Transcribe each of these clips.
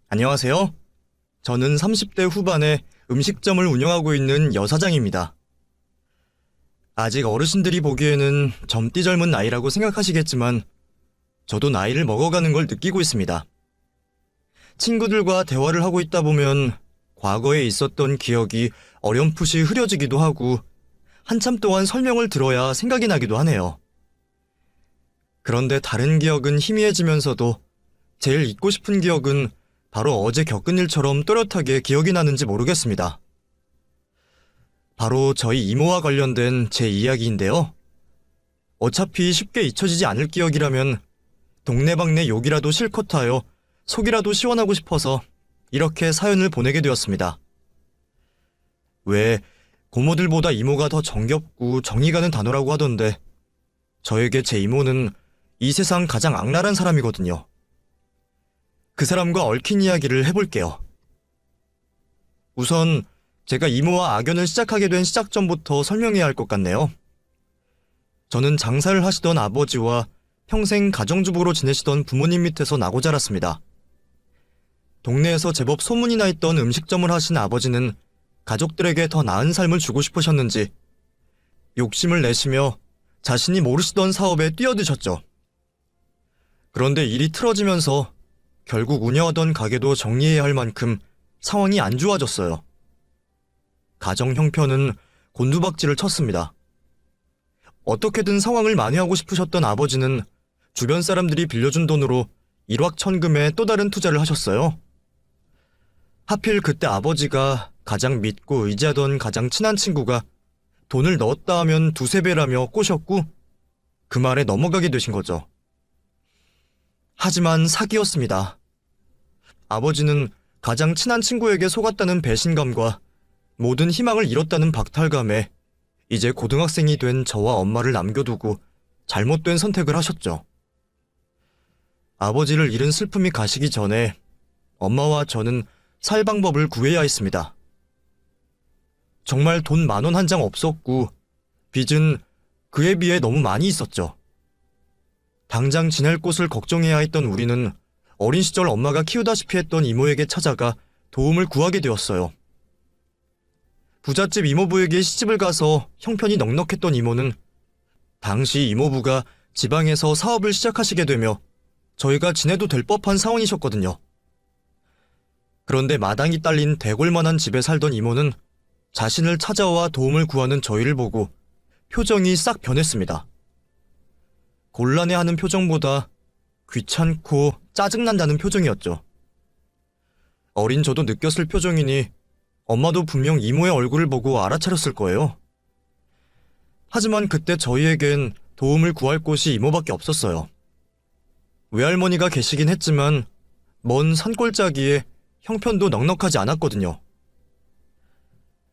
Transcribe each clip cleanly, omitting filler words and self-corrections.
안녕하세요. 저는 30대 후반에 음식점을 운영하고 있는 여사장입니다. 아직 어르신들이 보기에는 젊디 젊은 나이라고 생각하시겠지만 저도 나이를 먹어가는 걸 느끼고 있습니다. 친구들과 대화를 하고 있다 보면 과거에 있었던 기억이 어렴풋이 흐려지기도 하고 한참 동안 설명을 들어야 생각이 나기도 하네요. 그런데 다른 기억은 희미해지면서도 제일 잊고 싶은 기억은 바로 어제 겪은 일처럼 또렷하게 기억이 나는지 모르겠습니다. 바로 저희 이모와 관련된 제 이야기인데요. 어차피 쉽게 잊혀지지 않을 기억이라면 동네방네 욕이라도 실컷 하여 속이라도 시원하고 싶어서 이렇게 사연을 보내게 되었습니다. 왜 고모들보다 이모가 더 정겹고 정이 가는 단어라고 하던데 저에게 제 이모는 이 세상 가장 악랄한 사람이거든요. 그 사람과 얽힌 이야기를 해볼게요. 우선 제가 이모와 악연을 시작하게 된 시작점부터 설명해야 할 것 같네요. 저는 장사를 하시던 아버지와 평생 가정주부로 지내시던 부모님 밑에서 나고 자랐습니다. 동네에서 제법 소문이 나 있던 음식점을 하신 아버지는 가족들에게 더 나은 삶을 주고 싶으셨는지 욕심을 내시며 자신이 모르시던 사업에 뛰어드셨죠. 그런데 일이 틀어지면서 결국 운영하던 가게도 정리해야 할 만큼 상황이 안 좋아졌어요. 가정 형편은 곤두박질을 쳤습니다. 어떻게든 상황을 만회하고 싶으셨던 아버지는 주변 사람들이 빌려준 돈으로 일확천금의 또 다른 투자를 하셨어요. 하필 그때 아버지가 가장 믿고 의지하던 가장 친한 친구가 돈을 넣었다 하면 두세 배라며 꼬셨고 그 말에 넘어가게 되신 거죠. 하지만 사기였습니다. 아버지는 가장 친한 친구에게 속았다는 배신감과 모든 희망을 잃었다는 박탈감에 이제 고등학생이 된 저와 엄마를 남겨두고 잘못된 선택을 하셨죠. 아버지를 잃은 슬픔이 가시기 전에 엄마와 저는 살 방법을 구해야 했습니다. 정말 돈 10,000원 한 장 없었고 빚은 그에 비해 너무 많이 있었죠. 당장 지낼 곳을 걱정해야 했던 우리는 어린 시절 엄마가 키우다시피 했던 이모에게 찾아가 도움을 구하게 되었어요. 부잣집 이모부에게 시집을 가서 형편이 넉넉했던 이모는 당시 이모부가 지방에서 사업을 시작하시게 되며 저희가 지내도 될 법한 상황이셨거든요. 그런데 마당이 딸린 대골만한 집에 살던 이모는 자신을 찾아와 도움을 구하는 저희를 보고 표정이 싹 변했습니다. 곤란해하는 표정보다 귀찮고 짜증난다는 표정이었죠. 어린 저도 느꼈을 표정이니 엄마도 분명 이모의 얼굴을 보고 알아차렸을 거예요. 하지만 그때 저희에겐 도움을 구할 곳이 이모밖에 없었어요. 외할머니가 계시긴 했지만 먼 산골짜기에 형편도 넉넉하지 않았거든요.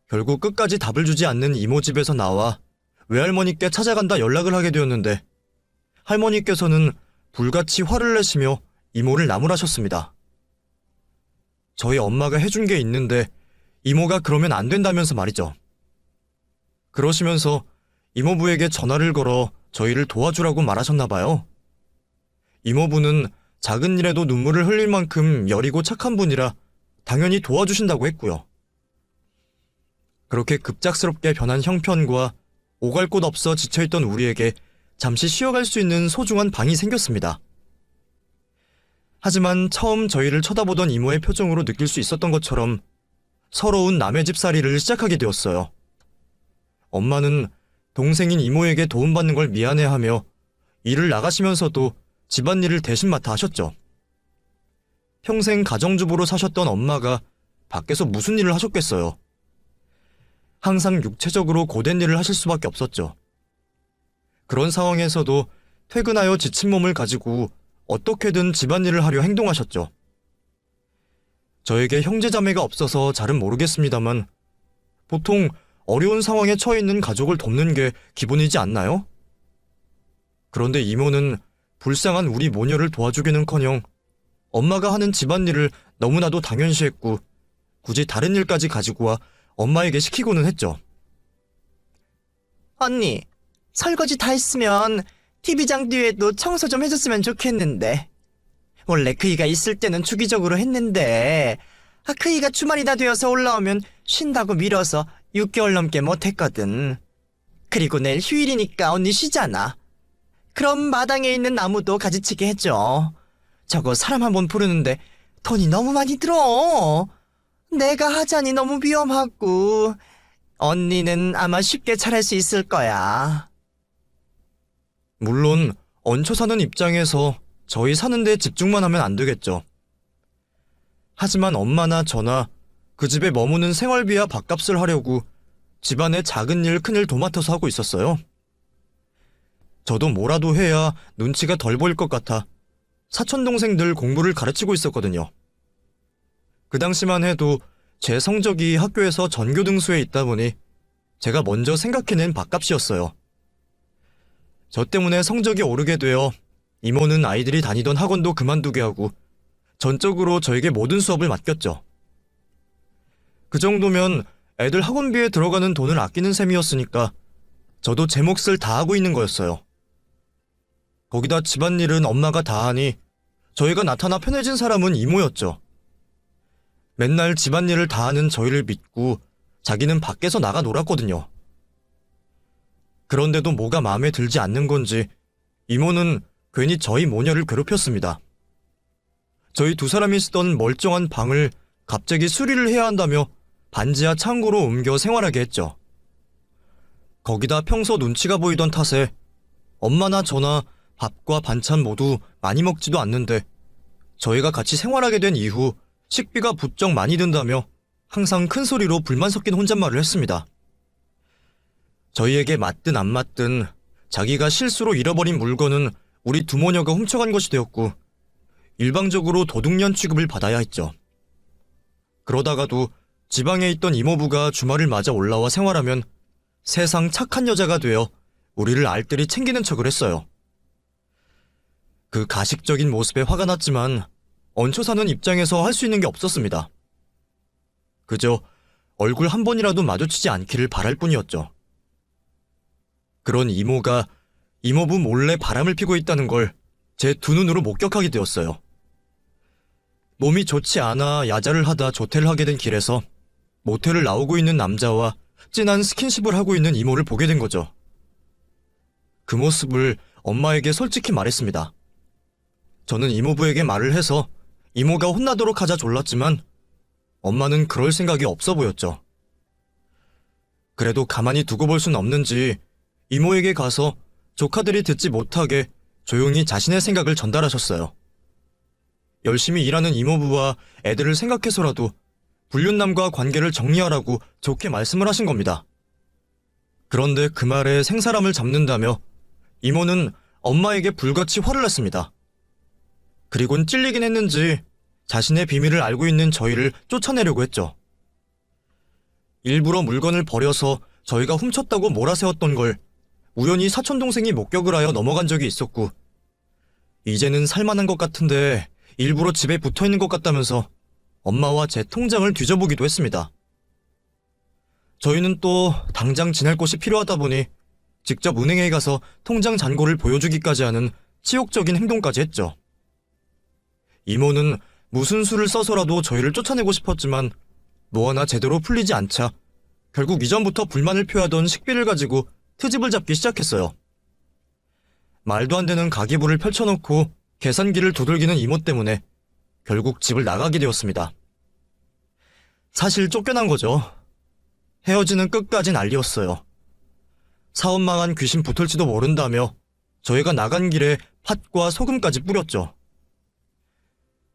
결국 끝까지 답을 주지 않는 이모 집에서 나와 외할머니께 찾아간다 연락을 하게 되었는데 할머니께서는 불같이 화를 내시며 이모를 나무라셨습니다. 저희 엄마가 해준 게 있는데 이모가 그러면 안 된다면서 말이죠. 그러시면서 이모부에게 전화를 걸어 저희를 도와주라고 말하셨나봐요. 이모부는 작은 일에도 눈물을 흘릴 만큼 여리고 착한 분이라 당연히 도와주신다고 했고요. 그렇게 급작스럽게 변한 형편과 오갈 곳 없어 지쳐있던 우리에게 잠시 쉬어갈 수 있는 소중한 방이 생겼습니다. 하지만 처음 저희를 쳐다보던 이모의 표정으로 느낄 수 있었던 것처럼 서러운 남의 집살이를 시작하게 되었어요. 엄마는 동생인 이모에게 도움받는 걸 미안해하며 일을 나가시면서도 집안일을 대신 맡아 하셨죠. 평생 가정주부로 사셨던 엄마가 밖에서 무슨 일을 하셨겠어요. 항상 육체적으로 고된 일을 하실 수밖에 없었죠. 그런 상황에서도 퇴근하여 지친 몸을 가지고 어떻게든 집안일을 하려 행동하셨죠. 저에게 형제자매가 없어서 잘은 모르겠습니다만 보통 어려운 상황에 처해 있는 가족을 돕는 게 기본이지 않나요? 그런데 이모는 불쌍한 우리 모녀를 도와주기는커녕 엄마가 하는 집안일을 너무나도 당연시했고 굳이 다른 일까지 가지고 와 엄마에게 시키고는 했죠. 언니, 설거지 다 했으면 TV장 뒤에도 청소 좀 해줬으면 좋겠는데 원래 그이가 있을 때는 주기적으로 했는데 그이가 주말이나 되어서 올라오면 쉰다고 미뤄서 6개월 넘게 못했거든. 그리고 내일 휴일이니까 언니 쉬잖아. 그럼 마당에 있는 나무도 가지치게 해줘. 저거 사람 한 번 부르는데 돈이 너무 많이 들어. 내가 하자니 너무 위험하고 언니는 아마 쉽게 잘할 수 있을 거야. 물론 얹혀 사는 입장에서 저희 사는데 집중만 하면 안 되겠죠. 하지만 엄마나 저나 그 집에 머무는 생활비와 밥값을 하려고 집안의 작은 일, 큰일 도맡아서 하고 있었어요. 저도 뭐라도 해야 눈치가 덜 보일 것 같아 사촌동생들 공부를 가르치고 있었거든요. 그 당시만 해도 제 성적이 학교에서 전교 등수에 있다 보니 제가 먼저 생각해낸 밥값이었어요. 저 때문에 성적이 오르게 되어 이모는 아이들이 다니던 학원도 그만두게 하고 전적으로 저에게 모든 수업을 맡겼죠. 그 정도면 애들 학원비에 들어가는 돈을 아끼는 셈이었으니까 저도 제 몫을 다 하고 있는 거였어요. 거기다 집안일은 엄마가 다 하니 저희가 나타나 편해진 사람은 이모였죠. 맨날 집안일을 다 하는 저희를 믿고 자기는 밖에서 나가 놀았거든요. 그런데도 뭐가 마음에 들지 않는 건지 이모는 괜히 저희 모녀를 괴롭혔습니다. 저희 두 사람이 쓰던 멀쩡한 방을 갑자기 수리를 해야 한다며 반지하 창고로 옮겨 생활하게 했죠. 거기다 평소 눈치가 보이던 탓에 엄마나 저나 밥과 반찬 모두 많이 먹지도 않는데 저희가 같이 생활하게 된 이후 식비가 부쩍 많이 든다며 항상 큰 소리로 불만 섞인 혼잣말을 했습니다. 저희에게 맞든 안 맞든 자기가 실수로 잃어버린 물건은 우리 두 모녀가 훔쳐간 것이 되었고 일방적으로 도둑년 취급을 받아야 했죠. 그러다가도 지방에 있던 이모부가 주말을 맞아 올라와 생활하면 세상 착한 여자가 되어 우리를 알뜰히 챙기는 척을 했어요. 그 가식적인 모습에 화가 났지만 얹혀 사는 입장에서 할 수 있는 게 없었습니다. 그저 얼굴 한 번이라도 마주치지 않기를 바랄 뿐이었죠. 그런 이모가 이모부 몰래 바람을 피고 있다는 걸 제 두 눈으로 목격하게 되었어요. 몸이 좋지 않아 야자를 하다 조퇴를 하게 된 길에서 모텔을 나오고 있는 남자와 진한 스킨십을 하고 있는 이모를 보게 된 거죠. 그 모습을 엄마에게 솔직히 말했습니다. 저는 이모부에게 말을 해서 이모가 혼나도록 하자 졸랐지만 엄마는 그럴 생각이 없어 보였죠. 그래도 가만히 두고 볼 순 없는지 이모에게 가서 조카들이 듣지 못하게 조용히 자신의 생각을 전달하셨어요. 열심히 일하는 이모부와 애들을 생각해서라도 불륜남과 관계를 정리하라고 좋게 말씀을 하신 겁니다. 그런데 그 말에 생사람을 잡는다며 이모는 엄마에게 불같이 화를 냈습니다. 그리곤 찔리긴 했는지 자신의 비밀을 알고 있는 저희를 쫓아내려고 했죠. 일부러 물건을 버려서 저희가 훔쳤다고 몰아세웠던 걸 우연히 사촌동생이 목격을 하여 넘어간 적이 있었고 이제는 살만한 것 같은데 일부러 집에 붙어있는 것 같다면서 엄마와 제 통장을 뒤져보기도 했습니다. 저희는 또 당장 지낼 곳이 필요하다 보니 직접 은행에 가서 통장 잔고를 보여주기까지 하는 치욕적인 행동까지 했죠. 이모는 무슨 수를 써서라도 저희를 쫓아내고 싶었지만 뭐 하나 제대로 풀리지 않자 결국 이전부터 불만을 표하던 식비를 가지고 트집을 잡기 시작했어요. 말도 안 되는 가계부를 펼쳐놓고 계산기를 두들기는 이모 때문에 결국 집을 나가게 되었습니다. 사실 쫓겨난 거죠. 헤어지는 끝까지 난리였어요. 사업 망한 귀신 붙을지도 모른다며 저희가 나간 길에 팥과 소금까지 뿌렸죠.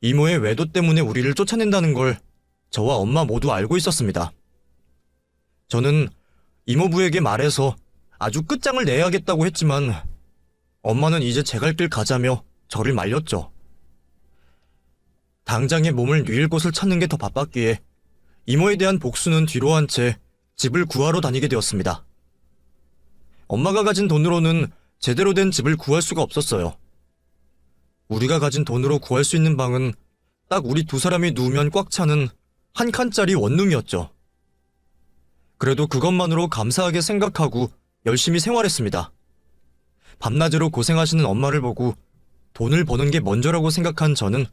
이모의 외도 때문에 우리를 쫓아낸다는 걸 저와 엄마 모두 알고 있었습니다. 저는 이모부에게 말해서 아주 끝장을 내야겠다고 했지만 엄마는 이제 제 갈 길 가자며 저를 말렸죠. 당장에 몸을 뉘일 곳을 찾는 게 더 바빴기에 이모에 대한 복수는 뒤로 한 채 집을 구하러 다니게 되었습니다. 엄마가 가진 돈으로는 제대로 된 집을 구할 수가 없었어요. 우리가 가진 돈으로 구할 수 있는 방은 딱 우리 두 사람이 누우면 꽉 차는 한 칸짜리 원룸이었죠. 그래도 그것만으로 감사하게 생각하고 열심히 생활했습니다. 밤낮으로 고생하시는 엄마를 보고 돈을 버는 게 먼저라고 생각한 저는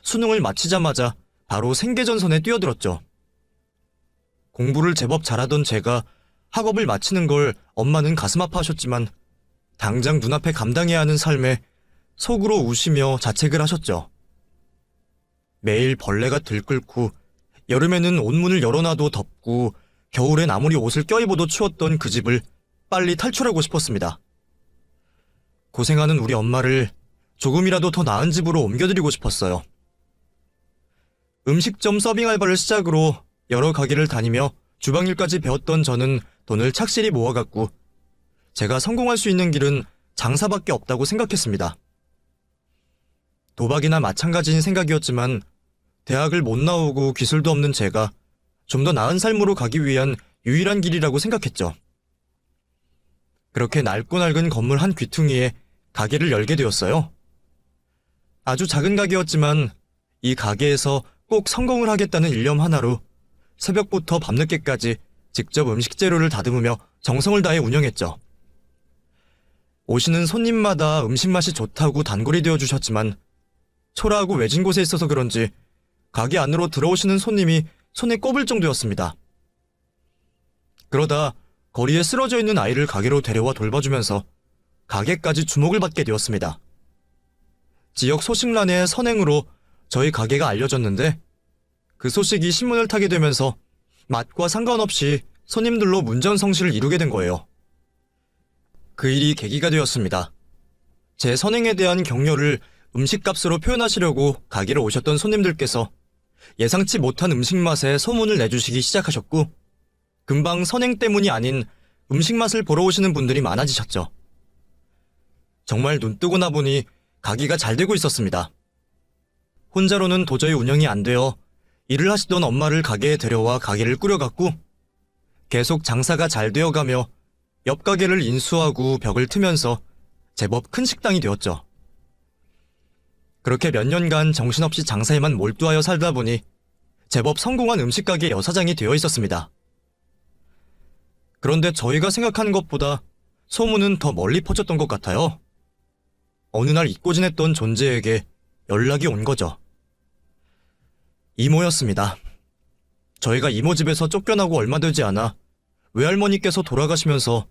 수능을 마치자마자 바로 생계전선에 뛰어들었죠. 공부를 제법 잘하던 제가 학업을 마치는 걸 엄마는 가슴 아파하셨지만 당장 눈앞에 감당해야 하는 삶에 속으로 우시며 자책을 하셨죠. 매일 벌레가 들끓고 여름에는 온문을 열어놔도 덥고 겨울엔 아무리 옷을 껴입어도 추웠던 그 집을 빨리 탈출하고 싶었습니다. 고생하는 우리 엄마를 조금이라도 더 나은 집으로 옮겨드리고 싶었어요. 음식점 서빙 알바를 시작으로 여러 가게를 다니며 주방일까지 배웠던 저는 돈을 착실히 모아갔고 제가 성공할 수 있는 길은 장사밖에 없다고 생각했습니다. 도박이나 마찬가지인 생각이었지만 대학을 못 나오고 기술도 없는 제가 좀 더 나은 삶으로 가기 위한 유일한 길이라고 생각했죠. 그렇게 낡고 낡은 건물 한 귀퉁이에 가게를 열게 되었어요. 아주 작은 가게였지만 이 가게에서 꼭 성공을 하겠다는 일념 하나로 새벽부터 밤늦게까지 직접 음식 재료를 다듬으며 정성을 다해 운영했죠. 오시는 손님마다 음식 맛이 좋다고 단골이 되어주셨지만 초라하고 외진 곳에 있어서 그런지 가게 안으로 들어오시는 손님이 손에 꼽을 정도였습니다. 그러다 거리에 쓰러져 있는 아이를 가게로 데려와 돌봐주면서 가게까지 주목을 받게 되었습니다. 지역 소식란의 선행으로 저희 가게가 알려졌는데 그 소식이 신문을 타게 되면서 맛과 상관없이 손님들로 문전성시를 이루게 된 거예요. 그 일이 계기가 되었습니다. 제 선행에 대한 격려를 음식값으로 표현하시려고 가게로 오셨던 손님들께서 예상치 못한 음식 맛에 소문을 내주시기 시작하셨고 금방 선행 때문이 아닌 음식 맛을 보러 오시는 분들이 많아지셨죠. 정말 눈 뜨고 나 보니 가게가 잘 되고 있었습니다. 혼자로는 도저히 운영이 안 되어 일을 하시던 엄마를 가게에 데려와 가게를 꾸려갔고 계속 장사가 잘 되어가며 옆 가게를 인수하고 벽을 트면서 제법 큰 식당이 되었죠. 그렇게 몇 년간 정신없이 장사에만 몰두하여 살다 보니 제법 성공한 음식가게 여사장이 되어 있었습니다. 그런데 저희가 생각하는 것보다 소문은 더 멀리 퍼졌던 것 같아요. 어느 날 잊고 지냈던 존재에게 연락이 온 거죠. 이모였습니다. 저희가 이모 집에서 쫓겨나고 얼마 되지 않아 외할머니께서 돌아가시면서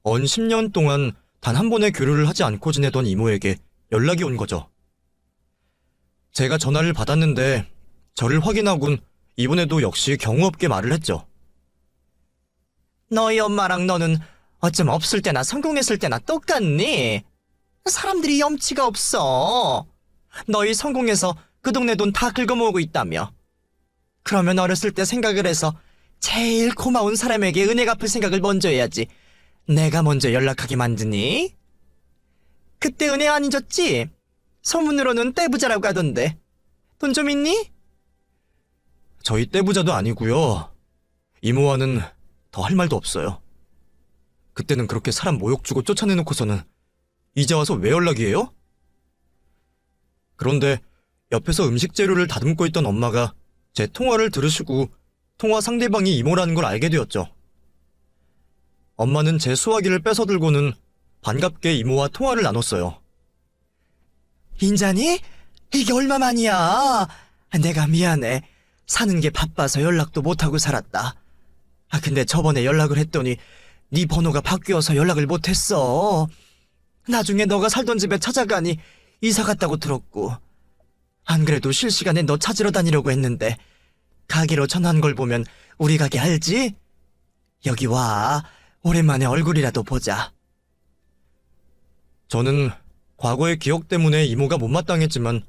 언 10년 동안 단 한 번의 교류를 하지 않고 지내던 이모에게 연락이 온 거죠. 제가 전화를 받았는데 저를 확인하곤 이번에도 역시 경우 없게 말을 했죠. 너희 엄마랑 너는 어쩜 없을 때나 성공했을 때나 똑같니? 사람들이 염치가 없어. 너희 성공해서 그 동네 돈 다 긁어모으고 있다며. 그러면 어렸을 때 생각을 해서 제일 고마운 사람에게 은혜 갚을 생각을 먼저 해야지. 내가 먼저 연락하게 만드니? 그때 은혜 안 잊었지? 소문으로는 떼부자라고 하던데. 돈 좀 있니? 저희 떼부자도 아니고요. 이모와는 더 할 말도 없어요. 그때는 그렇게 사람 모욕 주고 쫓아내놓고서는 이제 와서 왜 연락이에요? 그런데 옆에서 음식 재료를 다듬고 있던 엄마가 제 통화를 들으시고 통화 상대방이 이모라는 걸 알게 되었죠. 엄마는 제 수화기를 뺏어들고는 반갑게 이모와 통화를 나눴어요. 인자니? 이게 얼마만이야? 내가 미안해. 사는 게 바빠서 연락도 못하고 살았다. 근데 저번에 연락을 했더니 네 번호가 바뀌어서 연락을 못했어. 나중에 너가 살던 집에 찾아가니 이사 갔다고 들었고. 안 그래도 실시간에 너 찾으러 다니려고 했는데 가게로 전화한 걸 보면 우리 가게 알지? 여기 와. 오랜만에 얼굴이라도 보자. 저는 과거의 기억 때문에 이모가 못마땅했지만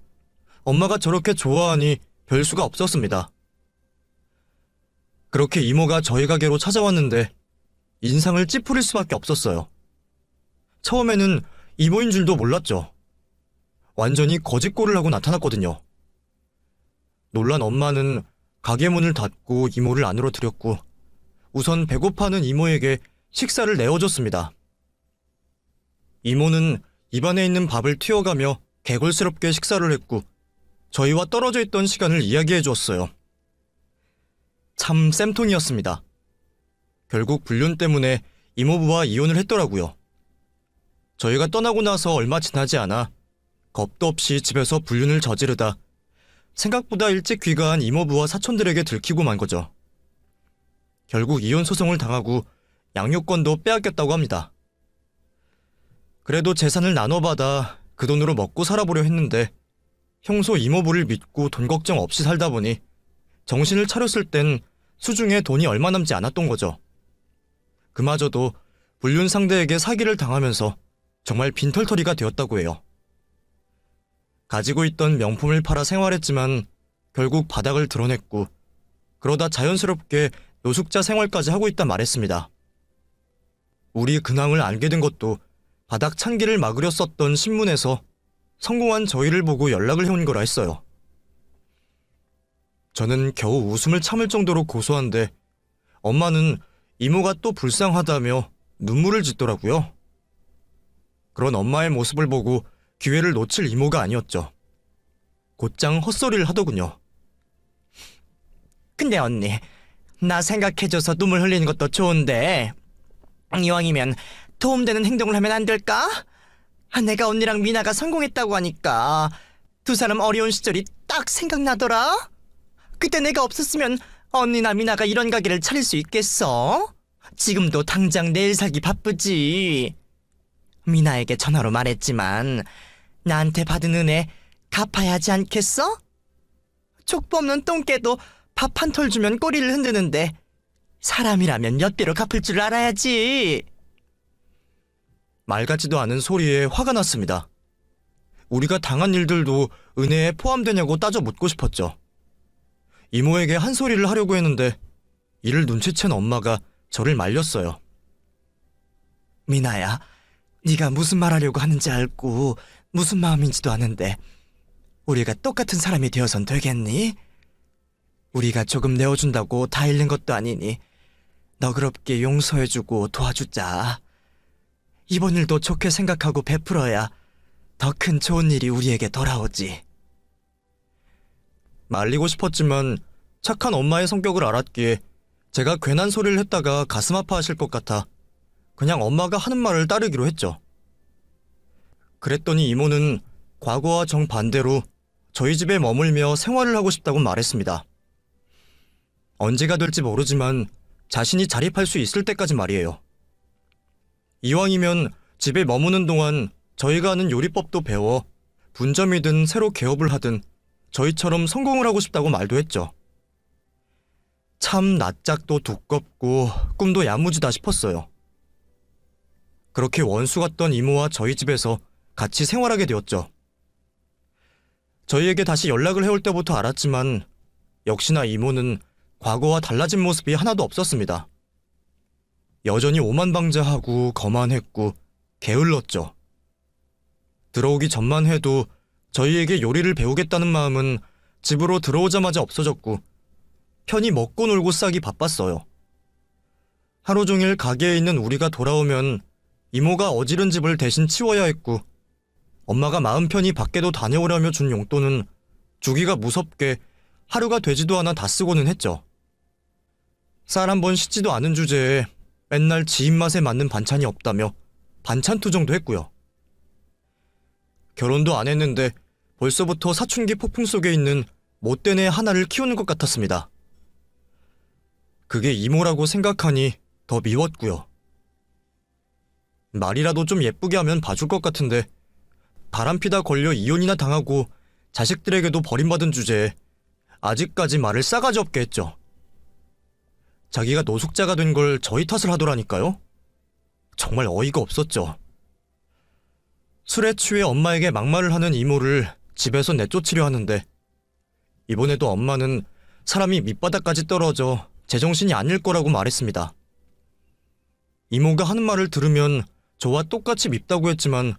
엄마가 저렇게 좋아하니 별 수가 없었습니다. 그렇게 이모가 저희 가게로 찾아왔는데 인상을 찌푸릴 수밖에 없었어요. 처음에는 이모인 줄도 몰랐죠. 완전히 거짓골을 하고 나타났거든요. 놀란 엄마는 가게 문을 닫고 이모를 안으로 들였고 우선 배고파하는 이모에게 식사를 내어줬습니다. 이모는 입안에 있는 밥을 튀어가며 개걸스럽게 식사를 했고 저희와 떨어져 있던 시간을 이야기해 주었어요. 참 쌤통이었습니다. 결국 불륜 때문에 이모부와 이혼을 했더라고요. 저희가 떠나고 나서 얼마 지나지 않아 겁도 없이 집에서 불륜을 저지르다 생각보다 일찍 귀가한 이모부와 사촌들에게 들키고 만 거죠. 결국 이혼 소송을 당하고 양육권도 빼앗겼다고 합니다. 그래도 재산을 나눠받아 그 돈으로 먹고 살아보려 했는데 형소 이모부를 믿고 돈 걱정 없이 살다 보니 정신을 차렸을 땐 수중에 돈이 얼마 남지 않았던 거죠. 그마저도 불륜 상대에게 사기를 당하면서 정말 빈털터리가 되었다고 해요. 가지고 있던 명품을 팔아 생활했지만 결국 바닥을 드러냈고 그러다 자연스럽게 노숙자 생활까지 하고 있다 말했습니다. 우리 근황을 알게 된 것도 바닥 찬기를 막으려 썼던 신문에서 성공한 저희를 보고 연락을 해온 거라 했어요. 저는 겨우 웃음을 참을 정도로 고소한데 엄마는 이모가 또 불쌍하다며 눈물을 짓더라고요. 그런 엄마의 모습을 보고 기회를 놓칠 이모가 아니었죠. 곧장 헛소리를 하더군요. 근데 언니, 나 생각해줘서 눈물 흘리는 것도 좋은데 이왕이면 도움되는 행동을 하면 안 될까? 내가 언니랑 미나가 성공했다고 하니까 두 사람 어려운 시절이 딱 생각나더라. 그때 내가 없었으면 언니나 미나가 이런 가게를 차릴 수 있겠어? 지금도 당장 내일 살기 바쁘지. 미나에게 전화로 말했지만 나한테 받은 은혜 갚아야 하지 않겠어? 족보 없는 똥개도 밥 한 톨 주면 꼬리를 흔드는데 사람이라면 몇 배로 갚을 줄 알아야지. 말 같지도 않은 소리에 화가 났습니다. 우리가 당한 일들도 은혜에 포함되냐고 따져 묻고 싶었죠. 이모에게 한 소리를 하려고 했는데 이를 눈치챈 엄마가 저를 말렸어요. 미나야, 네가 무슨 말하려고 하는지 알고 무슨 마음인지도 아는데 우리가 똑같은 사람이 되어선 되겠니? 우리가 조금 내어준다고 다 잃는 것도 아니니 너그럽게 용서해주고 도와주자. 이번 일도 좋게 생각하고 베풀어야 더 큰 좋은 일이 우리에게 돌아오지. 말리고 싶었지만 착한 엄마의 성격을 알았기에 제가 괜한 소리를 했다가 가슴 아파하실 것 같아 그냥 엄마가 하는 말을 따르기로 했죠. 그랬더니 이모는 과거와 정반대로 저희 집에 머물며 생활을 하고 싶다고 말했습니다. 언제가 될지 모르지만 자신이 자립할 수 있을 때까지 말이에요. 이왕이면 집에 머무는 동안 저희가 하는 요리법도 배워 분점이든 새로 개업을 하든 저희처럼 성공을 하고 싶다고 말도 했죠. 참 낯짝도 두껍고 꿈도 야무지다 싶었어요. 그렇게 원수 같던 이모와 저희 집에서 같이 생활하게 되었죠. 저희에게 다시 연락을 해올 때부터 알았지만 역시나 이모는 과거와 달라진 모습이 하나도 없었습니다. 여전히 오만방자하고 거만했고 게을렀죠. 들어오기 전만 해도 저희에게 요리를 배우겠다는 마음은 집으로 들어오자마자 없어졌고 편히 먹고 놀고 싸기 바빴어요. 하루 종일 가게에 있는 우리가 돌아오면 이모가 어지른 집을 대신 치워야 했고 엄마가 마음 편히 밖에도 다녀오려며 준 용돈은 주기가 무섭게 하루가 되지도 않아 다 쓰고는 했죠. 쌀 한 번 씻지도 않은 주제에 맨날 지 입맛에 맞는 반찬이 없다며 반찬 투정도 했고요. 결혼도 안 했는데 벌써부터 사춘기 폭풍 속에 있는 못된 애 하나를 키우는 것 같았습니다. 그게 이모라고 생각하니 더 미웠고요. 말이라도 좀 예쁘게 하면 봐줄 것 같은데 바람피다 걸려 이혼이나 당하고 자식들에게도 버림받은 주제에 아직까지 말을 싸가지 없게 했죠. 자기가 노숙자가 된 걸 저희 탓을 하더라니까요. 정말 어이가 없었죠. 술에 취해 엄마에게 막말을 하는 이모를 집에서 내쫓으려 하는데 이번에도 엄마는 사람이 밑바닥까지 떨어져 제정신이 아닐 거라고 말했습니다. 이모가 하는 말을 들으면 저와 똑같이 밉다고 했지만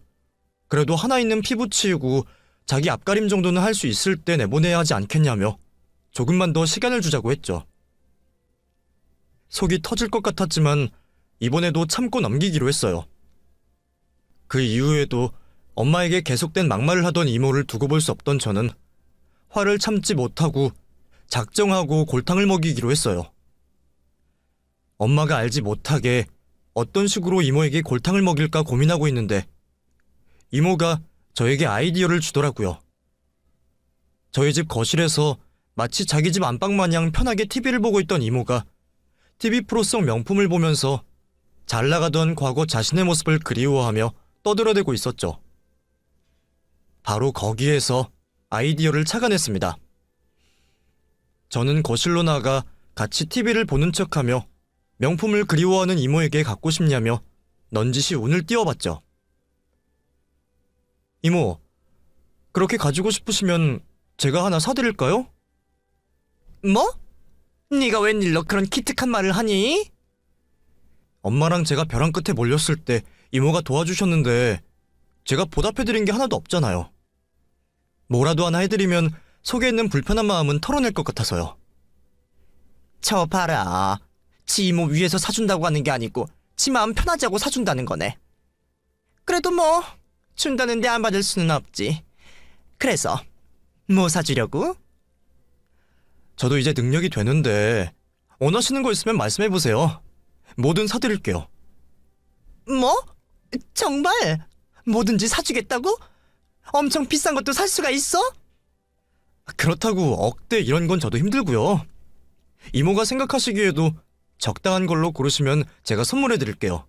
그래도 하나 있는 피부 치우고 자기 앞가림 정도는 할 수 있을 때 내보내야 하지 않겠냐며 조금만 더 시간을 주자고 했죠. 속이 터질 것 같았지만 이번에도 참고 넘기기로 했어요. 그 이후에도 엄마에게 계속된 막말을 하던 이모를 두고 볼 수 없던 저는 화를 참지 못하고 작정하고 골탕을 먹이기로 했어요. 엄마가 알지 못하게 어떤 식으로 이모에게 골탕을 먹일까 고민하고 있는데 이모가 저에게 아이디어를 주더라고요. 저희 집 거실에서 마치 자기 집 안방 마냥 편하게 TV를 보고 있던 이모가 TV 프로 속 명품을 보면서 잘 나가던 과거 자신의 모습을 그리워하며 떠들어대고 있었죠. 바로 거기에서 아이디어를 착안했습니다. 저는 거실로 나가 같이 TV를 보는 척하며 명품을 그리워하는 이모에게 갖고 싶냐며 넌지시 운을 띄워봤죠. 이모, 그렇게 가지고 싶으시면 제가 하나 사드릴까요? 뭐? 네가 웬일로 그런 기특한 말을 하니? 엄마랑 제가 벼랑 끝에 몰렸을 때 이모가 도와주셨는데 제가 보답해드린 게 하나도 없잖아요. 뭐라도 하나 해드리면 속에 있는 불편한 마음은 털어낼 것 같아서요. 저 봐라. 지 이모 위에서 사준다고 하는 게 아니고 지 마음 편하자고 사준다는 거네. 그래도 뭐 준다는데 안 받을 수는 없지. 그래서 뭐 사주려고? 저도 이제 능력이 되는데 원하시는 거 있으면 말씀해보세요. 뭐든 사드릴게요. 뭐? 정말? 뭐든지 사주겠다고? 엄청 비싼 것도 살 수가 있어? 그렇다고 억대 이런 건 저도 힘들고요. 이모가 생각하시기에도 적당한 걸로 고르시면 제가 선물해드릴게요.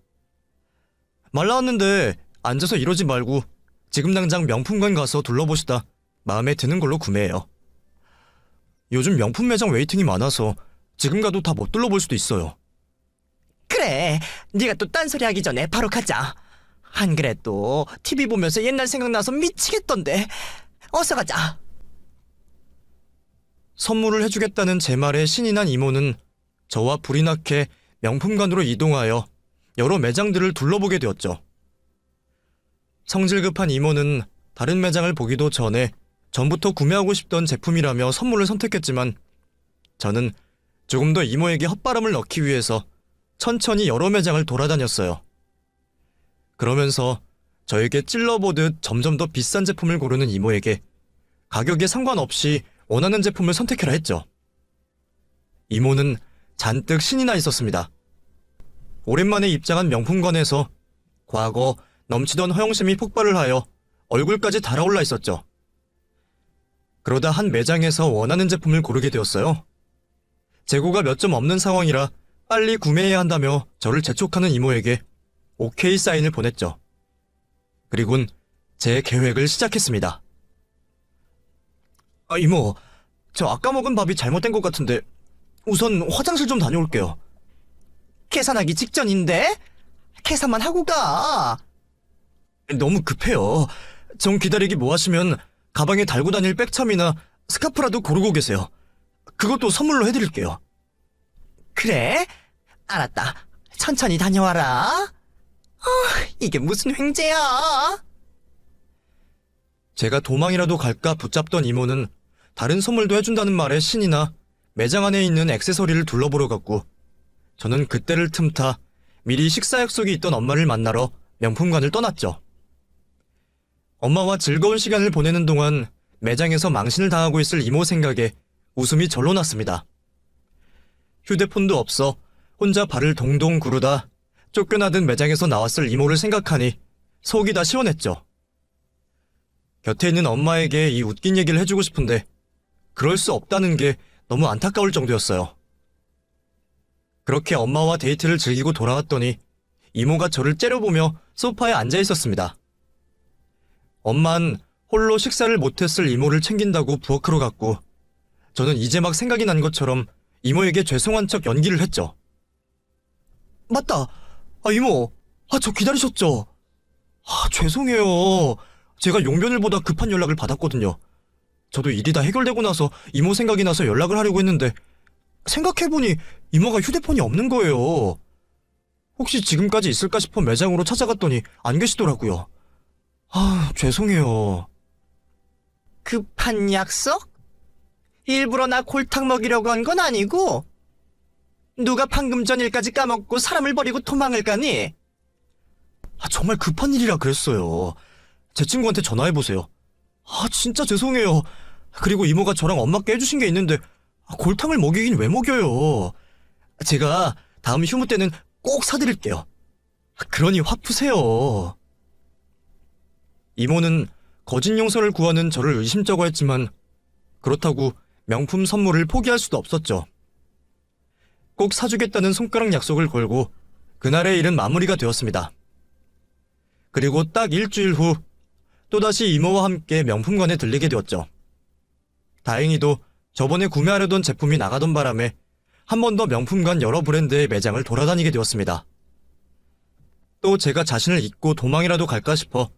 말 나왔는데 앉아서 이러지 말고 지금 당장 명품관 가서 둘러보시다 마음에 드는 걸로 구매해요. 요즘 명품 매장 웨이팅이 많아서 지금 가도 다 못 둘러볼 수도 있어요. 그래, 네가 또 딴소리 하기 전에 바로 가자. 안 그래도 TV 보면서 옛날 생각나서 미치겠던데. 어서 가자. 선물을 해주겠다는 제 말에 신이 난 이모는 저와 불이 나게 명품관으로 이동하여 여러 매장들을 둘러보게 되었죠. 성질 급한 이모는 다른 매장을 보기도 전에 전부터 구매하고 싶던 제품이라며 선물을 선택했지만 저는 조금 더 이모에게 헛바람을 넣기 위해서 천천히 여러 매장을 돌아다녔어요. 그러면서 저에게 찔러보듯 점점 더 비싼 제품을 고르는 이모에게 가격에 상관없이 원하는 제품을 선택해라 했죠. 이모는 잔뜩 신이 나 있었습니다. 오랜만에 입장한 명품관에서 과거 넘치던 허영심이 폭발을 하여 얼굴까지 달아올라 있었죠. 그러다 한 매장에서 원하는 제품을 고르게 되었어요. 재고가 몇 점 없는 상황이라 빨리 구매해야 한다며 저를 재촉하는 이모에게 오케이 사인을 보냈죠. 그리곤 제 계획을 시작했습니다. 이모, 저 아까 먹은 밥이 잘못된 것 같은데 우선 화장실 좀 다녀올게요. 계산하기 직전인데? 계산만 하고 가. 너무 급해요. 좀 기다리기 뭐 하시면 가방에 달고 다닐 백참이나 스카프라도 고르고 계세요. 그것도 선물로 해드릴게요. 그래? 알았다. 천천히 다녀와라. 이게 무슨 횡재야? 제가 도망이라도 갈까 붙잡던 이모는 다른 선물도 해준다는 말에 신이 나 매장 안에 있는 액세서리를 둘러보러 갔고 저는 그때를 틈타 미리 식사 약속이 있던 엄마를 만나러 명품관을 떠났죠. 엄마와 즐거운 시간을 보내는 동안 매장에서 망신을 당하고 있을 이모 생각에 웃음이 절로 났습니다. 휴대폰도 없어 혼자 발을 동동 구르다 쫓겨나던 매장에서 나왔을 이모를 생각하니 속이 다 시원했죠. 곁에 있는 엄마에게 이 웃긴 얘기를 해주고 싶은데 그럴 수 없다는 게 너무 안타까울 정도였어요. 그렇게 엄마와 데이트를 즐기고 돌아왔더니 이모가 저를 째려보며 소파에 앉아 있었습니다. 엄만 홀로 식사를 못했을 이모를 챙긴다고 부엌으로 갔고 저는 이제 막 생각이 난 것처럼 이모에게 죄송한 척 연기를 했죠. 맞다. 이모. 저 기다리셨죠? 죄송해요. 제가 용변을보다 급한 연락을 받았거든요. 저도 일이 다 해결되고 나서 이모 생각이 나서 연락을 하려고 했는데 생각해보니 이모가 휴대폰이 없는 거예요. 혹시 지금까지 있을까 싶어 매장으로 찾아갔더니 안 계시더라고요. 죄송해요. 급한 약속? 일부러 나 골탕 먹이려고 한 건 아니고? 누가 방금 전 일까지 까먹고 사람을 버리고 도망을 가니? 정말 급한 일이라 그랬어요. 제 친구한테 전화해보세요. 진짜 죄송해요. 그리고 이모가 저랑 엄마께 해주신 게 있는데 골탕을 먹이긴 왜 먹여요. 제가 다음 휴무 때는 꼭 사드릴게요. 그러니 화 푸세요. 이모는 거짓 용서를 구하는 저를 의심쩍어 했지만 그렇다고 명품 선물을 포기할 수도 없었죠. 꼭 사주겠다는 손가락 약속을 걸고 그날의 일은 마무리가 되었습니다. 그리고 딱 일주일 후 또다시 이모와 함께 명품관에 들리게 되었죠. 다행히도 저번에 구매하려던 제품이 나가던 바람에 한 번 더 명품관 여러 브랜드의 매장을 돌아다니게 되었습니다. 또 제가 자신을 잊고 도망이라도 갈까 싶어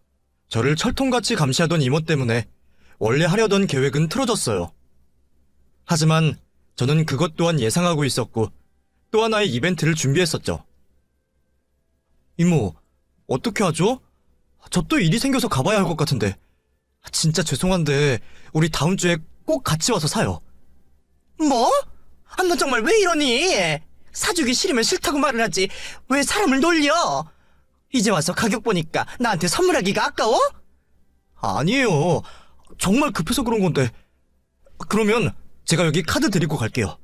저를 철통같이 감시하던 이모 때문에 원래 하려던 계획은 틀어졌어요. 하지만 저는 그것 또한 예상하고 있었고 또 하나의 이벤트를 준비했었죠. 이모, 어떻게 하죠? 저 또 일이 생겨서 가봐야 할 것 같은데. 진짜 죄송한데 우리 다음 주에 꼭 같이 와서 사요. 뭐? 너 정말 왜 이러니? 사주기 싫으면 싫다고 말을 하지 왜 사람을 놀려? 이제 와서 가격 보니까 나한테 선물하기가 아까워? 아니에요. 정말 급해서 그런 건데. 그러면 제가 여기 카드 드리고 갈게요.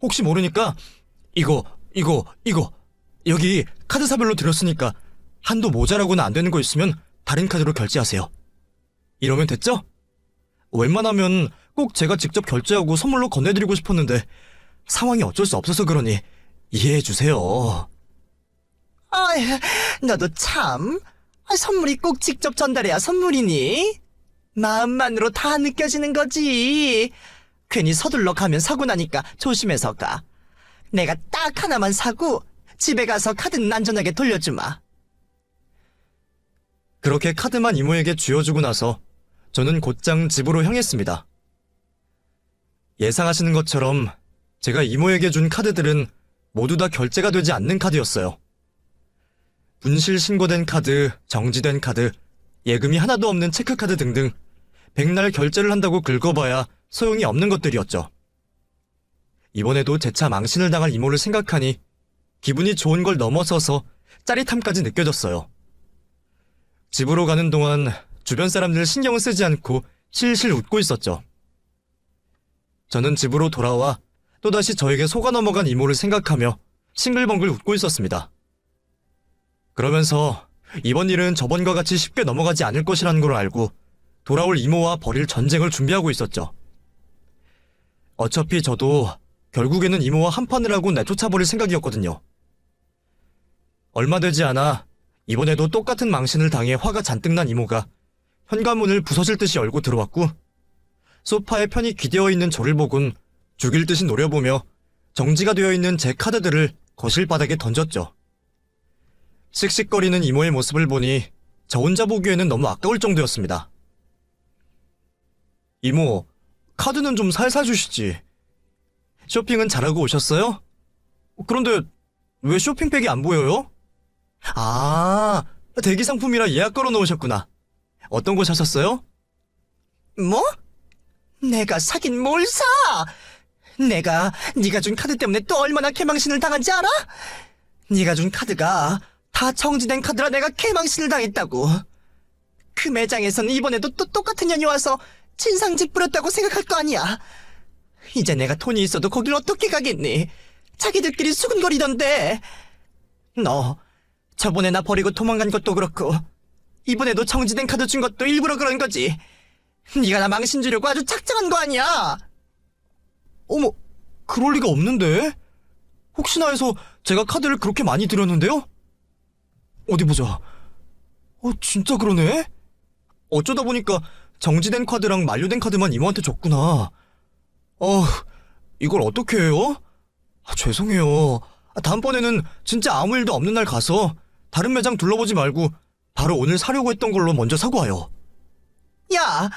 혹시 모르니까 이거 여기 카드사별로 드렸으니까 한도 모자라고는 안 되는 거 있으면 다른 카드로 결제하세요. 이러면 됐죠? 웬만하면 꼭 제가 직접 결제하고 선물로 건네드리고 싶었는데 상황이 어쩔 수 없어서 그러니 이해해주세요. 아휴, 너도 참. 선물이 꼭 직접 전달해야 선물이니? 마음만으로 다 느껴지는 거지. 괜히 서둘러 가면 사고 나니까 조심해서 가. 내가 딱 하나만 사고 집에 가서 카드는 안전하게 돌려주마. 그렇게 카드만 이모에게 쥐어주고 나서 저는 곧장 집으로 향했습니다. 예상하시는 것처럼 제가 이모에게 준 카드들은 모두 다 결제가 되지 않는 카드였어요. 분실 신고된 카드, 정지된 카드, 예금이 하나도 없는 체크카드 등등 백날 결제를 한다고 긁어봐야 소용이 없는 것들이었죠. 이번에도 재차 망신을 당할 이모를 생각하니 기분이 좋은 걸 넘어서서 짜릿함까지 느껴졌어요. 집으로 가는 동안 주변 사람들 신경을 쓰지 않고 실실 웃고 있었죠. 저는 집으로 돌아와 또다시 저에게 속아 넘어간 이모를 생각하며 싱글벙글 웃고 있었습니다. 그러면서 이번 일은 저번과 같이 쉽게 넘어가지 않을 것이라는 걸 알고 돌아올 이모와 벌일 전쟁을 준비하고 있었죠. 어차피 저도 결국에는 이모와 한판을 하고 내쫓아버릴 생각이었거든요. 얼마 되지 않아 이번에도 똑같은 망신을 당해 화가 잔뜩 난 이모가 현관문을 부서질 듯이 열고 들어왔고 소파에 편히 기대어 있는 저를 보곤 죽일 듯이 노려보며 정지가 되어 있는 제 카드들을 거실 바닥에 던졌죠. 씩씩거리는 이모의 모습을 보니 저 혼자 보기에는 너무 아까울 정도였습니다. 이모, 카드는 좀 살살 주시지. 쇼핑은 잘하고 오셨어요? 그런데 왜 쇼핑백이 안 보여요? 아, 대기 상품이라 예약 걸어 놓으셨구나. 어떤 거 사셨어요? 뭐? 내가 사긴 뭘 사? 내가 네가 준 카드 때문에 또 얼마나 개망신을 당한지 알아? 네가 준 카드가 다 정지된 카드라 내가 개망신을 당했다고. 그 매장에서는 이번에도 또 똑같은 년이 와서 진상짓 부렸다고 생각할 거 아니야. 이제 내가 돈이 있어도 거길 어떻게 가겠니? 자기들끼리 수근거리던데. 너 저번에 나 버리고 도망간 것도 그렇고 이번에도 정지된 카드 준 것도 일부러 그런 거지. 네가 나 망신 주려고 아주 작정한 거 아니야. 어머, 그럴 리가 없는데? 혹시나 해서 제가 카드를 그렇게 많이 드렸는데요? 어디 보자. 진짜 그러네? 어쩌다 보니까 정지된 카드랑 만료된 카드만 이모한테 줬구나. 이걸 어떻게 해요? 죄송해요. 다음번에는 진짜 아무 일도 없는 날 가서 다른 매장 둘러보지 말고 바로 오늘 사려고 했던 걸로 먼저 사고 와요. 야,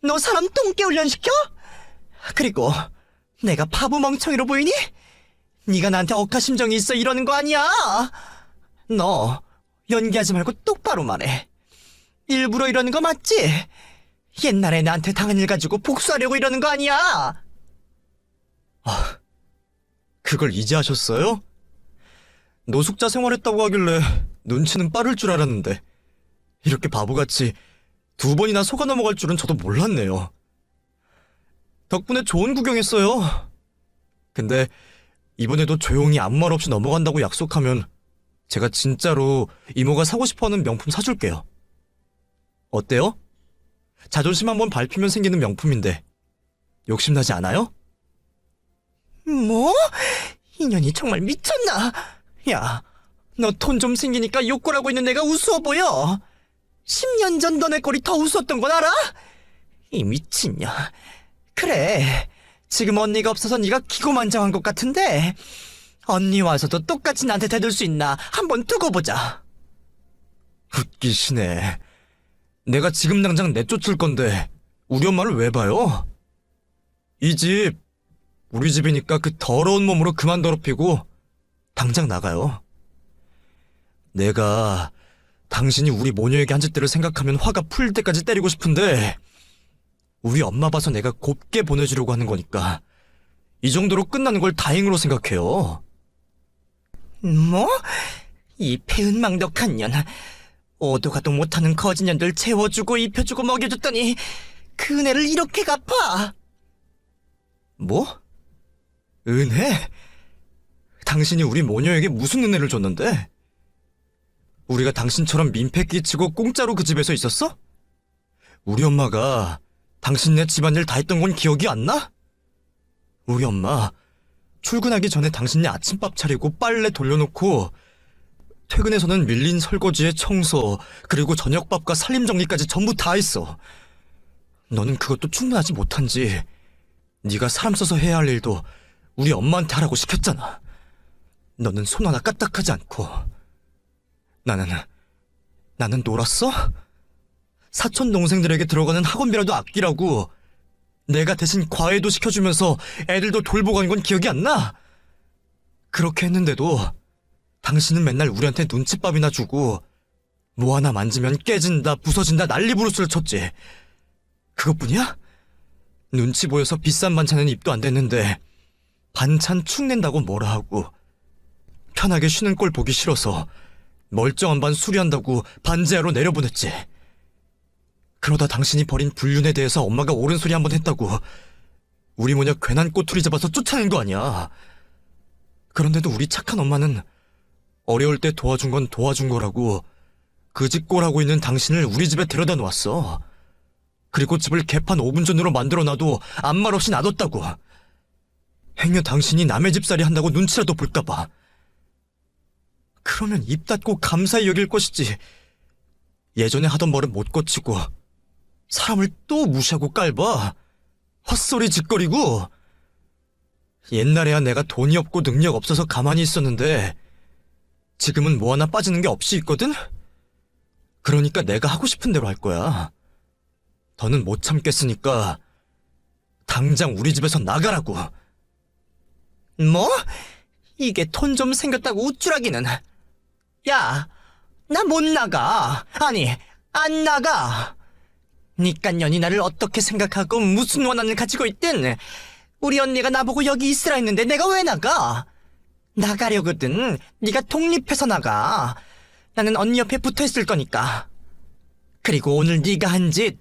너 사람 똥개 훈련시켜? 그리고 내가 바보 멍청이로 보이니? 네가 나한테 억하심정이 있어 이러는 거 아니야? 너 연기하지 말고 똑바로 말해. 일부러 이러는 거 맞지? 옛날에 나한테 당한 일 가지고 복수하려고 이러는 거 아니야? 그걸 이제 하셨어요? 노숙자 생활했다고 하길래 눈치는 빠를 줄 알았는데 이렇게 바보같이 2번이나 속아 넘어갈 줄은 저도 몰랐네요. 덕분에 좋은 구경했어요. 근데 이번에도 조용히 아무 말 없이 넘어간다고 약속하면 제가 진짜로 이모가 사고 싶어하는 명품 사줄게요. 어때요? 자존심 한번 밟히면 생기는 명품인데 욕심나지 않아요? 뭐? 인연이 정말 미쳤나? 야, 너 돈 좀 생기니까 욕구라고 있는 내가 우스워 보여. 10년 전 너네 꼴이 더 웃었던 건 알아? 이 미친년. 그래, 지금 언니가 없어서 네가 기고만장한 것 같은데 언니 와서도 똑같이 나한테 대들 수 있나 한번 두고 보자. 웃기시네. 내가 지금 당장 내쫓을 건데 우리 엄마를 왜 봐요? 이 집 우리 집이니까 그 더러운 몸으로 그만 더럽히고 당장 나가요. 내가 당신이 우리 모녀에게 한 짓들을 생각하면 화가 풀 때까지 때리고 싶은데 우리 엄마 봐서 내가 곱게 보내주려고 하는 거니까 이 정도로 끝나는 걸 다행으로 생각해요. 뭐? 이 배은망덕한 년. 오도 가도 못하는 거짓년들 채워주고 입혀주고 먹여줬더니 그 은혜를 이렇게 갚아. 뭐? 은혜? 당신이 우리 모녀에게 무슨 은혜를 줬는데? 우리가 당신처럼 민폐 끼치고 공짜로 그 집에서 있었어? 우리 엄마가 당신네 집안일 다 했던 건 기억이 안 나? 우리 엄마 출근하기 전에 당신네 아침밥 차리고 빨래 돌려놓고 퇴근해서는 밀린 설거지에 청소 그리고 저녁밥과 살림 정리까지 전부 다 했어. 너는 그것도 충분하지 못한지 네가 사람 써서 해야 할 일도 우리 엄마한테 하라고 시켰잖아. 너는 손 하나 까딱하지 않고 나는 놀았어? 사촌 동생들에게 들어가는 학원비라도 아끼라고 내가 대신 과외도 시켜주면서 애들도 돌보고 간 건 기억이 안 나? 그렇게 했는데도 당신은 맨날 우리한테 눈칫밥이나 주고 뭐 하나 만지면 깨진다 부서진다 난리 부르스를 쳤지. 그것뿐이야? 눈치 보여서 비싼 반찬은 입도 안 댔는데 반찬 축 낸다고 뭐라 하고 편하게 쉬는 꼴 보기 싫어서 멀쩡한 반 수리한다고 반지하로 내려보냈지. 그러다 당신이 벌인 불륜에 대해서 엄마가 옳은 소리 한번 했다고 우리 모녀 괜한 꼬투리 잡아서 쫓아낸 거 아니야. 그런데도 우리 착한 엄마는 어려울 때 도와준 건 도와준 거라고 그 집 꼴하고 있는 당신을 우리 집에 데려다 놓았어. 그리고 집을 개판 5분 전으로 만들어놔도 아무 말 없이 놔뒀다고. 행여 당신이 남의 집살이 한다고 눈치라도 볼까봐. 그러면 입 닫고 감사히 여길 것이지. 예전에 하던 버릇 못 고치고 사람을 또 무시하고 깔봐. 헛소리 짓거리고. 옛날에야 내가 돈이 없고 능력 없어서 가만히 있었는데 지금은 뭐 하나 빠지는 게 없이 있거든? 그러니까 내가 하고 싶은 대로 할 거야. 더는 못 참겠으니까 당장 우리 집에서 나가라고. 뭐? 이게 돈 좀 생겼다고 우쭐하기는. 야, 나 못 나가. 아니, 안 나가. 니깟 년이 나를 어떻게 생각하고 무슨 원한을 가지고 있든 우리 언니가 나보고 여기 있으라 했는데 내가 왜 나가? 나가려거든. 네가 독립해서 나가. 나는 언니 옆에 붙어있을 거니까. 그리고 오늘 네가 한 짓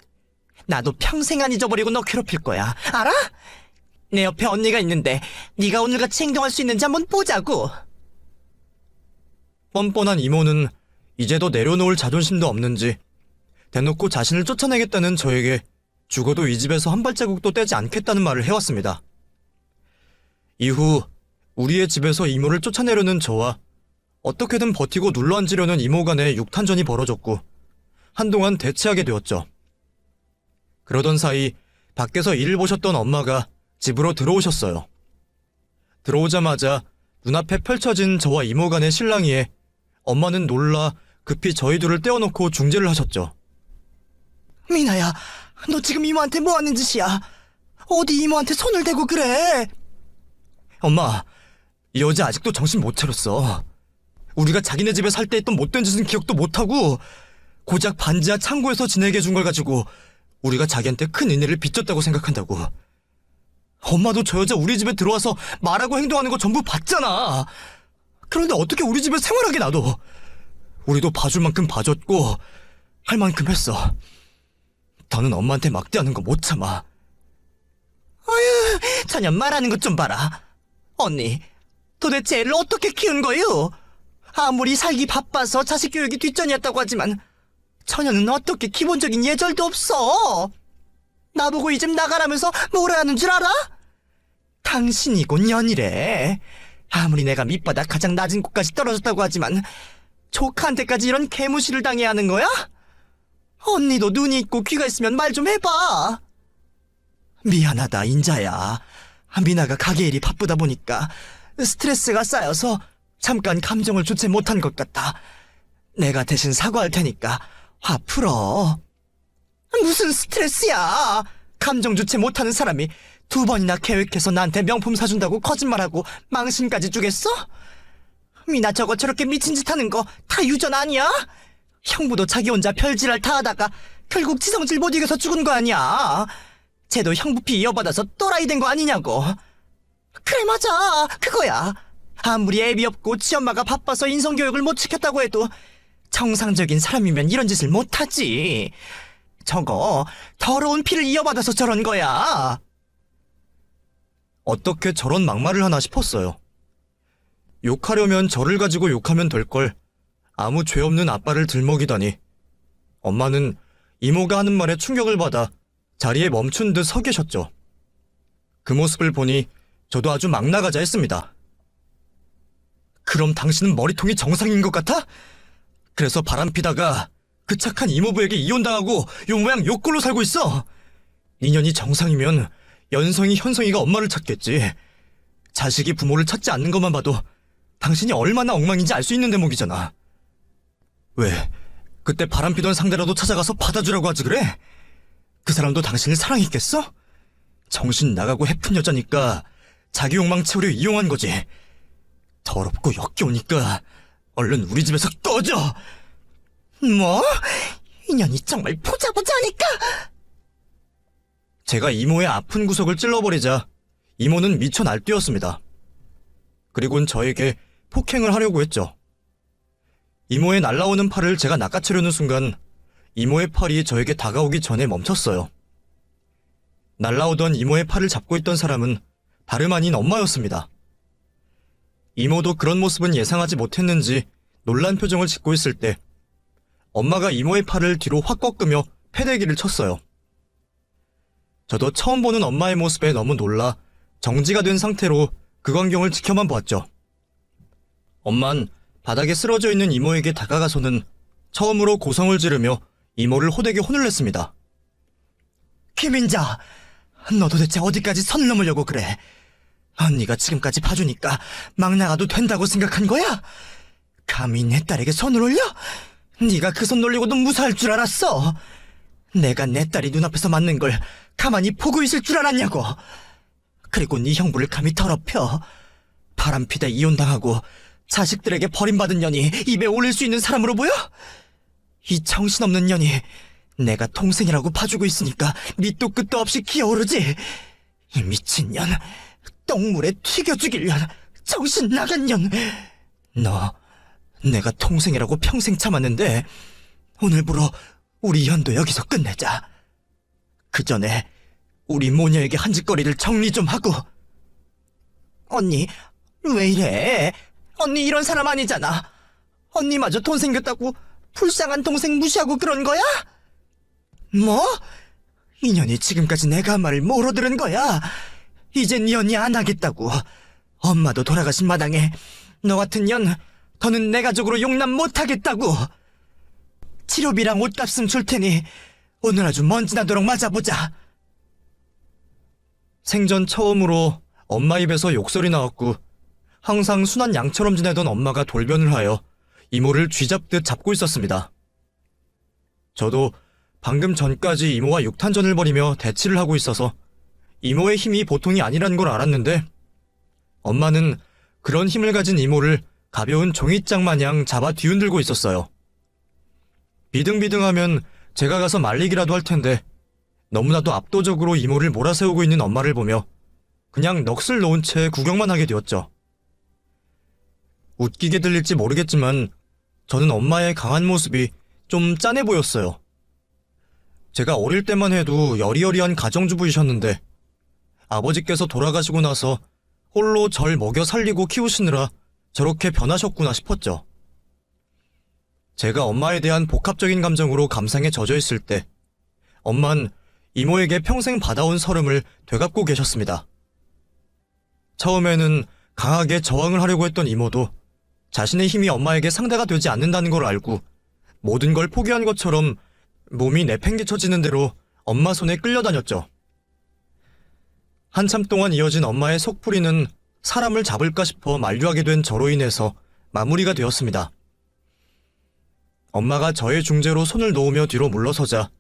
나도 평생 안 잊어버리고 너 괴롭힐 거야. 알아? 내 옆에 언니가 있는데 네가 오늘같이 행동할 수 있는지 한번 보자고. 뻔뻔한 이모는 이제도 내려놓을 자존심도 없는지 대놓고 자신을 쫓아내겠다는 저에게 죽어도 이 집에서 한 발자국도 떼지 않겠다는 말을 해왔습니다. 이후 우리의 집에서 이모를 쫓아내려는 저와 어떻게든 버티고 눌러앉으려는 이모 간의 육탄전이 벌어졌고 한동안 대치하게 되었죠. 그러던 사이 밖에서 일을 보셨던 엄마가 집으로 들어오셨어요. 들어오자마자 눈앞에 펼쳐진 저와 이모 간의 실랑이에 엄마는 놀라 급히 저희 둘을 떼어놓고 중재를 하셨죠. 미나야, 너 지금 이모한테 뭐 하는 짓이야? 어디 이모한테 손을 대고 그래? 엄마, 이 여자 아직도 정신 못 차렸어. 우리가 자기네 집에 살 때 했던 못된 짓은 기억도 못하고 고작 반지하 창고에서 지내게 해준 걸 가지고 우리가 자기한테 큰 은혜를 빚졌다고 생각한다고. 엄마도 저 여자 우리 집에 들어와서 말하고 행동하는 거 전부 봤잖아. 그런데 어떻게 우리 집에 생활하게 놔둬? 우리도 봐줄 만큼 봐줬고 할 만큼 했어. 더는 엄마한테 막대하는 거 못 참아. 어휴, 저년 말하는 것 좀 봐라. 언니, 도대체 애를 어떻게 키운 거요? 아무리 살기 바빠서 자식 교육이 뒷전이었다고 하지만 처녀는 어떻게 기본적인 예절도 없어? 나보고 이 집 나가라면서 뭐라 하는 줄 알아? 당신이곤 년이래. 아무리 내가 밑바닥 가장 낮은 곳까지 떨어졌다고 하지만 조카한테까지 이런 개무시를 당해야 하는 거야? 언니도 눈이 있고 귀가 있으면 말 좀 해봐. 미안하다, 인자야. 미나가 가게 일이 바쁘다 보니까 스트레스가 쌓여서 잠깐 감정을 주체 못한 것 같다. 내가 대신 사과할 테니까 화 풀어. 무슨 스트레스야? 감정 주체 못하는 사람이 2번이나 계획해서 나한테 명품 사준다고 거짓말하고 망신까지 주겠어? 미나 저거 저렇게 미친 짓 하는 거 다 유전 아니야? 형부도 자기 혼자 별지랄 다 하다가 결국 지성질 못 이겨서 죽은 거 아니야? 쟤도 형부 피 이어받아서 또라이 된 거 아니냐고. 그래, 맞아, 그거야. 아무리 애비 없고 지엄마가 바빠서 인성교육을 못 시켰다고 해도 정상적인 사람이면 이런 짓을 못하지. 저거 더러운 피를 이어받아서 저런 거야. 어떻게 저런 막말을 하나 싶었어요. 욕하려면 저를 가지고 욕하면 될 걸 아무 죄 없는 아빠를 들먹이다니. 엄마는 이모가 하는 말에 충격을 받아 자리에 멈춘 듯 서 계셨죠. 그 모습을 보니 저도 아주 막 나가자 했습니다. 그럼 당신은 머리통이 정상인 것 같아? 그래서 바람피다가 그 착한 이모부에게 이혼당하고 요 모양 요꼴로 살고 있어. 인연이 정상이면 연성이 현성이가 엄마를 찾겠지. 자식이 부모를 찾지 않는 것만 봐도 당신이 얼마나 엉망인지 알 수 있는 대목이잖아. 왜 그때 바람피던 상대라도 찾아가서 받아주라고 하지 그래? 그 사람도 당신을 사랑했겠어? 정신 나가고 해픈 여자니까 자기 욕망 채우려 이용한 거지. 더럽고 역겨우니까 얼른 우리 집에서 꺼져. 뭐? 인연이 정말 보자보자하니까. 제가 이모의 아픈 구석을 찔러버리자 이모는 미쳐 날뛰었습니다. 그리고는 저에게 폭행을 하려고 했죠. 이모의 날라오는 팔을 제가 낚아채려는 순간 이모의 팔이 저에게 다가오기 전에 멈췄어요. 날라오던 이모의 팔을 잡고 있던 사람은 다름 아닌 엄마였습니다. 이모도 그런 모습은 예상하지 못했는지 놀란 표정을 짓고 있을 때 엄마가 이모의 팔을 뒤로 확 꺾으며 패대기를 쳤어요. 저도 처음 보는 엄마의 모습에 너무 놀라 정지가 된 상태로 그 광경을 지켜만 보았죠. 엄만 바닥에 쓰러져 있는 이모에게 다가가서는 처음으로 고성을 지르며 이모를 호되게 혼을 냈습니다. 김인자, 너 도대체 어디까지 선 넘으려고 그래? 언니가 지금까지 봐주니까 막 나가도 된다고 생각한 거야? 감히 내 딸에게 손을 올려? 네가 그 손 놀리고도 무사할 줄 알았어? 내가 내 딸이 눈앞에서 맞는 걸 가만히 보고 있을 줄 알았냐고? 그리고 네 형부를 감히 더럽혀 바람피다 이혼당하고 자식들에게 버림받은 년이 입에 올릴 수 있는 사람으로 보여? 이 정신없는 년이 내가 동생이라고 봐주고 있으니까 밑도 끝도 없이 기어오르지. 이 미친년, 똥물에 튀겨 죽일 년, 정신 나간 년. 너 내가 동생이라고 평생 참았는데 오늘부로 우리 연도 여기서 끝내자. 그 전에 우리 모녀에게 한 짓거리를 정리 좀 하고. 언니, 왜 이래? 언니 이런 사람 아니잖아. 언니마저 돈 생겼다고 불쌍한 동생 무시하고 그런 거야? 뭐? 인연이 지금까지 내가 한 말을 뭐로 들은 거야? 이젠 네 언니 안 하겠다고. 엄마도 돌아가신 마당에 너 같은 년 더는 내 가족으로 용납 못 하겠다고. 치료비랑 옷값은 줄 테니 오늘 아주 먼지 나도록 맞아보자. 생전 처음으로 엄마 입에서 욕설이 나왔고 항상 순한 양처럼 지내던 엄마가 돌변을 하여 이모를 쥐잡듯 잡고 있었습니다. 저도 방금 전까지 이모와 육탄전을 벌이며 대치를 하고 있어서 이모의 힘이 보통이 아니라는 걸 알았는데 엄마는 그런 힘을 가진 이모를 가벼운 종이장 마냥 잡아 뒤흔들고 있었어요. 비등비등하면 제가 가서 말리기라도 할 텐데 너무나도 압도적으로 이모를 몰아세우고 있는 엄마를 보며 그냥 넋을 놓은 채 구경만 하게 되었죠. 웃기게 들릴지 모르겠지만 저는 엄마의 강한 모습이 좀 짠해 보였어요. 제가 어릴 때만 해도 여리여리한 가정주부이셨는데 아버지께서 돌아가시고 나서 홀로 절 먹여 살리고 키우시느라 저렇게 변하셨구나 싶었죠. 제가 엄마에 대한 복합적인 감정으로 감상에 젖어 있을 때 엄만 이모에게 평생 받아온 서름을 되갚고 계셨습니다. 처음에는 강하게 저항을 하려고 했던 이모도 자신의 힘이 엄마에게 상대가 되지 않는다는 걸 알고 모든 걸 포기한 것처럼 몸이 내팽개쳐지는 대로 엄마 손에 끌려다녔죠. 한참 동안 이어진 엄마의 속풀이는 사람을 잡을까 싶어 만류하게 된 저로 인해서 마무리가 되었습니다. 엄마가 저의 중재로 손을 놓으며 뒤로 물러서자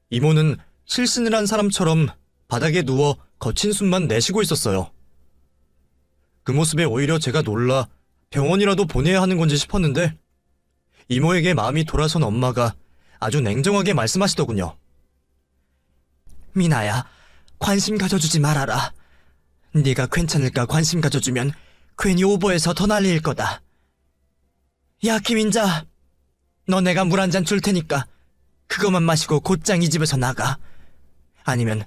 이모는 실신을 한 사람처럼 바닥에 누워 거친 숨만 내쉬고 있었어요. 그 모습에 오히려 제가 놀라 병원이라도 보내야 하는 건지 싶었는데 이모에게 마음이 돌아선 엄마가 아주 냉정하게 말씀하시더군요. 미나야, 관심 가져주지 말아라. 네가 괜찮을까 관심 가져주면 괜히 오버해서 더 난리일 거다. 야, 김인자, 너 내가 물 한 잔 줄 테니까 그것만 마시고 곧장 이 집에서 나가. 아니면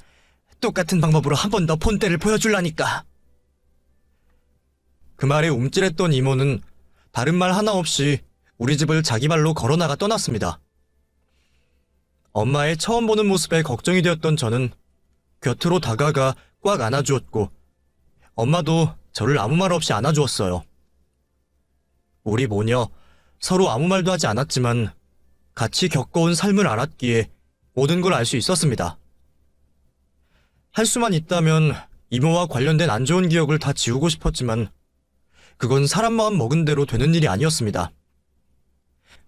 똑같은 방법으로 한 번 더 본때를 보여줄라니까. 그 말에 움찔했던 이모는 다른 말 하나 없이 우리 집을 자기 발로 걸어나가 떠났습니다. 엄마의 처음 보는 모습에 걱정이 되었던 저는 곁으로 다가가 꽉 안아주었고 엄마도 저를 아무 말 없이 안아주었어요. 우리 모녀 서로 아무 말도 하지 않았지만 같이 겪어온 삶을 알았기에 모든 걸 알 수 있었습니다. 할 수만 있다면 이모와 관련된 안 좋은 기억을 다 지우고 싶었지만 그건 사람 마음 먹은 대로 되는 일이 아니었습니다.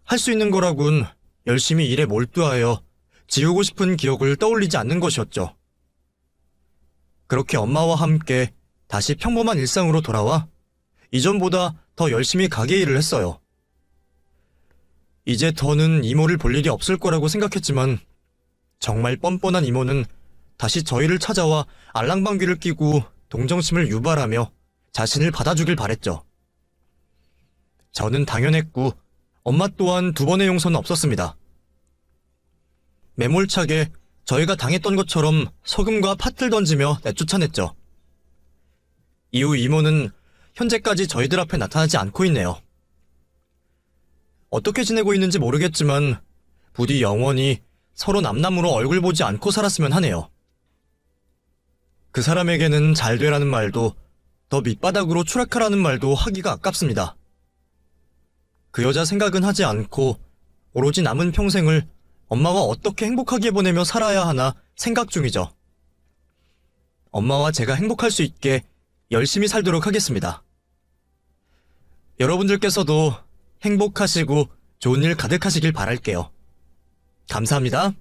할 수 있는 거라곤 열심히 일에 몰두하여 지우고 싶은 기억을 떠올리지 않는 것이었죠. 그렇게 엄마와 함께 다시 평범한 일상으로 돌아와 이전보다 더 열심히 가게 일을 했어요. 이제 더는 이모를 볼 일이 없을 거라고 생각했지만 정말 뻔뻔한 이모는 다시 저희를 찾아와 알랑방귀를 끼고 동정심을 유발하며 자신을 받아주길 바랬죠. 저는 당연했고 엄마 또한 두 번의 용서는 없었습니다. 매몰차게 저희가 당했던 것처럼 소금과 팥을 던지며 내쫓아냈죠. 이후 이모는 현재까지 저희들 앞에 나타나지 않고 있네요. 어떻게 지내고 있는지 모르겠지만 부디 영원히 서로 남남으로 얼굴 보지 않고 살았으면 하네요. 그 사람에게는 잘 되라는 말도 더 밑바닥으로 추락하라는 말도 하기가 아깝습니다. 그 여자 생각은 하지 않고 오로지 남은 평생을 엄마와 어떻게 행복하게 보내며 살아야 하나 생각 중이죠. 엄마와 제가 행복할 수 있게 열심히 살도록 하겠습니다. 여러분들께서도 행복하시고 좋은 일 가득하시길 바랄게요. 감사합니다.